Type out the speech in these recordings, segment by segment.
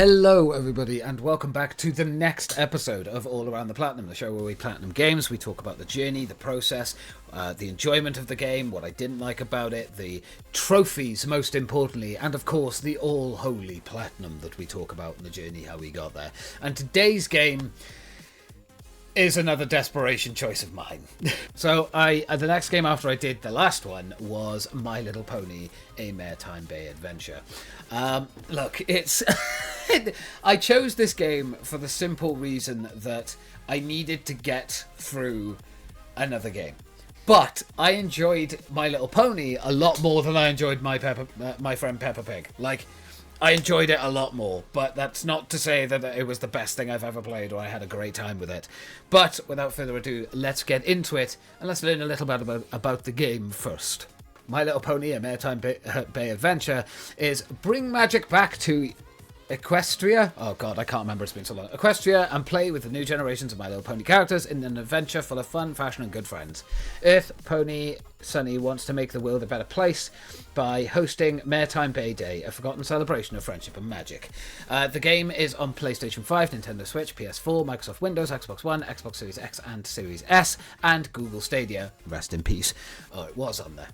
Hello everybody and welcome back to the next episode of All Around the Platinum, the show where we platinum games. We talk about the journey, the process, the enjoyment of the game, what I didn't like about it, the trophies most importantly, and of course the all-holy platinum that we talk about in the journey, how we got there. And today's game is another desperation choice of mine. So the next game after I did the last one was My Little Pony, A Maritime Bay Adventure. Look, it's... I chose this game for the simple reason that I needed to get through another game. But I enjoyed My Little Pony a lot more than I enjoyed my friend Peppa Pig. Like, I enjoyed it a lot more, but that's not to say that it was the best thing I've ever played or I had a great time with it. But without further ado, let's get into it and let's learn a little bit about the game first. My Little Pony, A Maritime Bay Adventure is bring magic back to Equestria. Oh god, I can't remember, it's been so long. Equestria, and play with the new generations of My Little Pony characters in an adventure full of fun, fashion and good friends. Earth Pony Sunny wants to make the world a better place by hosting Maritime Bay Day, a forgotten celebration of friendship and magic. The game is on PlayStation 5, Nintendo Switch, PS4, Microsoft Windows, Xbox One, Xbox Series X and Series S, and Google Stadia. Rest in peace. Oh, it was on there.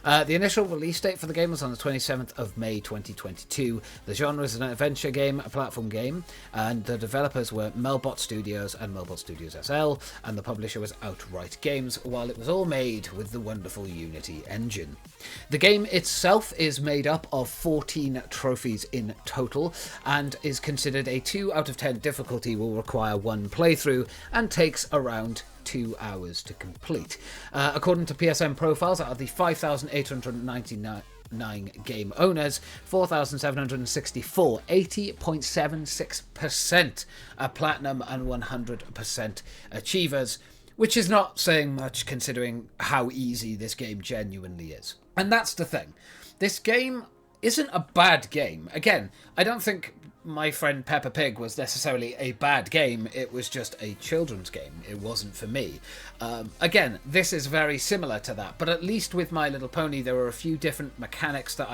The initial release date for the game was on the 27th of May 2022. The genre is an adventure game, a platform game, and the developers were Melbot Studios and Melbot Studios SL, and the publisher was Outright Games, while it was all made with the wonderful Unity engine. The game itself is made up of 14 trophies in total and is considered a 2 out of 10 difficulty, will require 1 playthrough and takes around 2 hours to complete. According to PSN profiles, out of the 5,899 game owners, 4,764, 80.76% are platinum and 100% achievers, which is not saying much considering how easy this game genuinely is. And that's the thing. This game isn't a bad game. Again, I don't think my friend Peppa Pig was necessarily a bad game. It was just a children's game. It wasn't for me. Again, this is very similar to that, but at least with My Little Pony, there are a few different mechanics that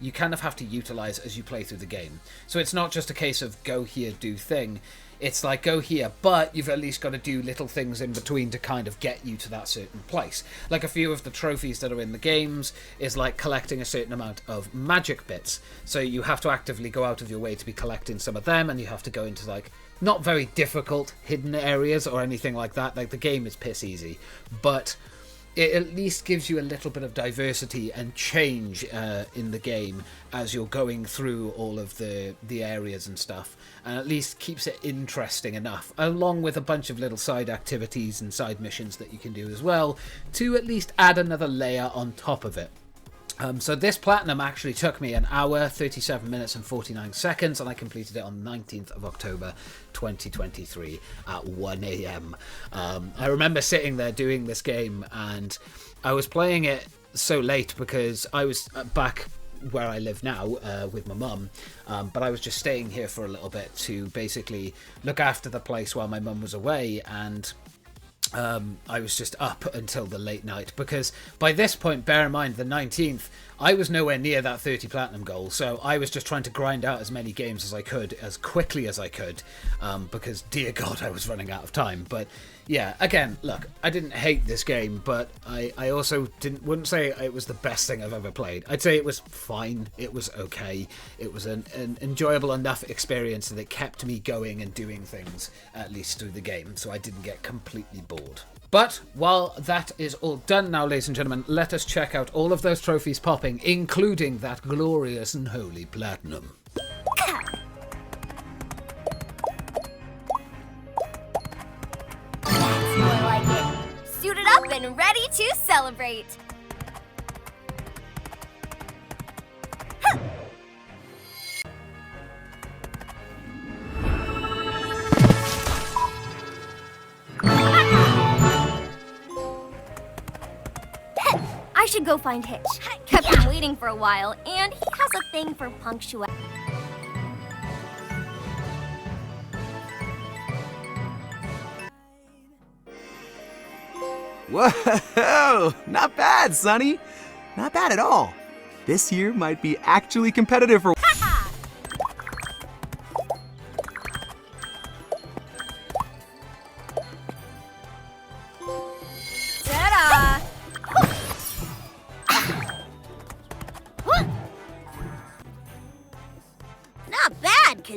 you kind of have to utilize as you play through the game. So it's not just a case of go here, do thing. It's like, go here, but you've at least got to do little things in between to kind of get you to that certain place. Like a few of the trophies that are in the games is like collecting a certain amount of magic bits. So you have to actively go out of your way to be collecting some of them, and you have to go into like not very difficult hidden areas or anything like that. Like the game is piss easy, but it at least gives you a little bit of diversity and change in the game as you're going through all of the areas and stuff, and at least keeps it interesting enough, along with a bunch of little side activities and side missions that you can do as well, to at least add another layer on top of it. So this platinum actually took me 1 hour, 37 minutes and 49 seconds, and I completed it on 19th of October 2023 at 1 a.m. I remember sitting there doing this game, and I was playing it so late because I was back where I live now with my mum, but I was just staying here for a little bit to basically look after the place while my mum was away, and I was just up until the late night, because by this point, bear in mind, the 19th, I was nowhere near that 30 platinum goal, so I was just trying to grind out as many games as I could, as quickly as I could, because dear God, I was running out of time. But yeah, again, look, I didn't hate this game, but I also wouldn't say it was the best thing I've ever played. I'd say it was fine, it was okay, it was an enjoyable enough experience that it kept me going and doing things, at least through the game, so I didn't get completely bored. But while that is all done now, ladies and gentlemen, let us check out all of those trophies popping, including that glorious and holy platinum. That's more like it. Suited up and ready to celebrate. I should go find Hitch. Kept him waiting for a while, and he has a thing for punctuality. Whoa! Not bad, Sonny. Not bad at all. This year might be actually competitive for...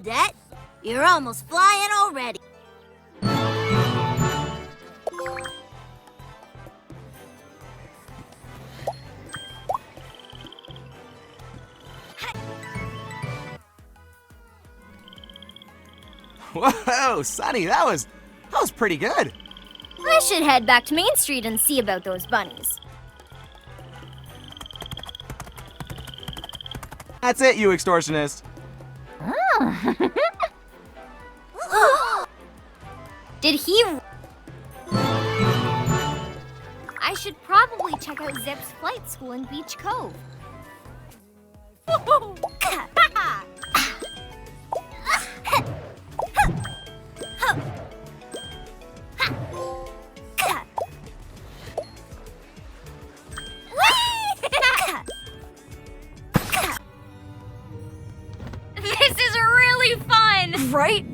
Cadet. You're almost flying already. Whoa, Sonny, that was pretty good. I should head back to Main Street and see about those bunnies. That's it, you extortionist. Did he... I should probably check out Zip's flight school in Beach Cove. This is really fun! Right?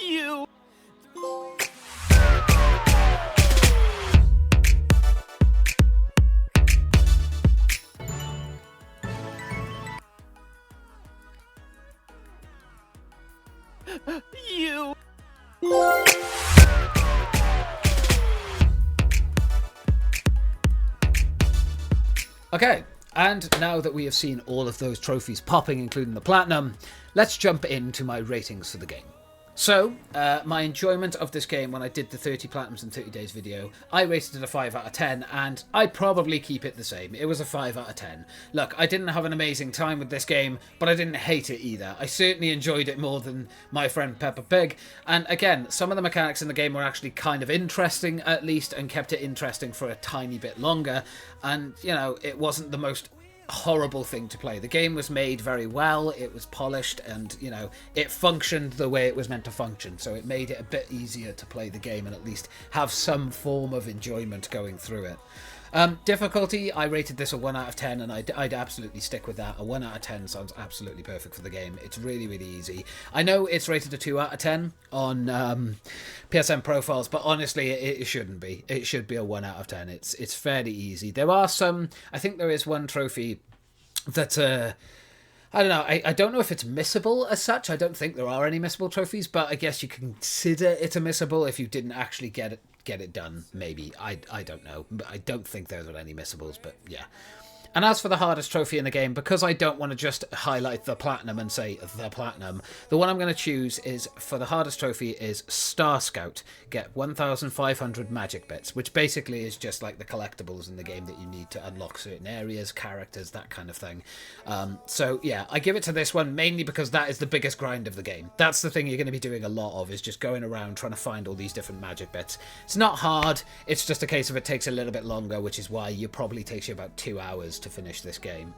You. You. Okay, and now that we have seen all of those trophies popping, including the platinum, let's jump into my ratings for the game. So, my enjoyment of this game when I did the 30 Platinums in 30 Days video, I rated it a 5 out of 10, and I'd probably keep it the same. It was a 5 out of 10. Look, I didn't have an amazing time with this game, but I didn't hate it either. I certainly enjoyed it more than my friend Peppa Pig, and again, some of the mechanics in the game were actually kind of interesting, at least, and kept it interesting for a tiny bit longer, and, you know, it wasn't the most horrible thing to play. The game was made very well, it was polished, and, you know, it functioned the way it was meant to function, so it made it a bit easier to play the game and at least have some form of enjoyment going through it. Difficulty, I rated this a 1 out of 10, and I'd absolutely stick with that. A 1 out of 10 sounds absolutely perfect for the game. It's really, really easy. I know it's rated a 2 out of 10 on PSN profiles, but honestly, it shouldn't be. It should be a 1 out of 10. It's fairly easy. There are some... I think there is one trophy that... I don't know. I don't know if it's missable as such. I don't think there are any missable trophies, but I guess you can consider it a missable if you didn't actually get it done. Maybe. I don't know. But I don't think there are any missables, but yeah. And as for the hardest trophy in the game, because I don't want to just highlight the platinum and say the platinum, the one I'm going to choose is, for the hardest trophy, is Star Scout. Get 1,500 magic bits, which basically is just like the collectibles in the game that you need to unlock certain areas, characters, that kind of thing. So yeah, I give it to this one mainly because that is the biggest grind of the game. That's the thing you're going to be doing a lot of, is just going around trying to find all these different magic bits. It's not hard, it's just a case of it takes a little bit longer, which is why it probably takes you about 2 hours to finish this game,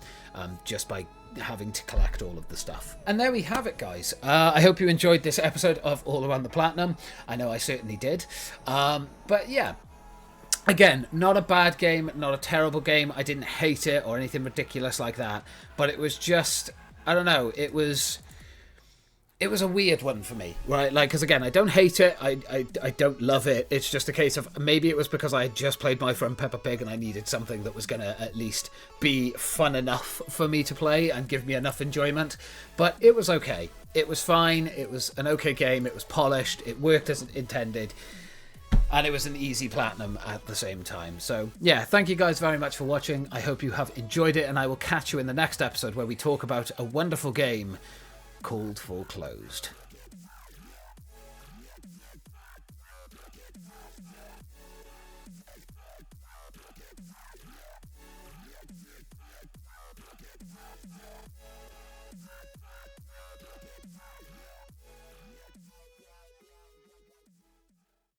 just by having to collect all of the stuff. And there we have it, guys. I hope you enjoyed this episode of All Around the Platinum. I know I certainly did. But yeah, again, not a bad game, not a terrible game. I didn't hate it or anything ridiculous like that, but it was just, I don't know, it was a weird one for me, right? Like, because again, I don't hate it, I don't love it. It's just a case of, maybe it was because I had just played my friend Peppa Pig and I needed something that was going to at least be fun enough for me to play and give me enough enjoyment. But it was okay. It was fine. It was an okay game. It was polished. It worked as intended. And it was an easy platinum at the same time. So yeah, thank you guys very much for watching. I hope you have enjoyed it, and I will catch you in the next episode where we talk about a wonderful game called Foreclosed.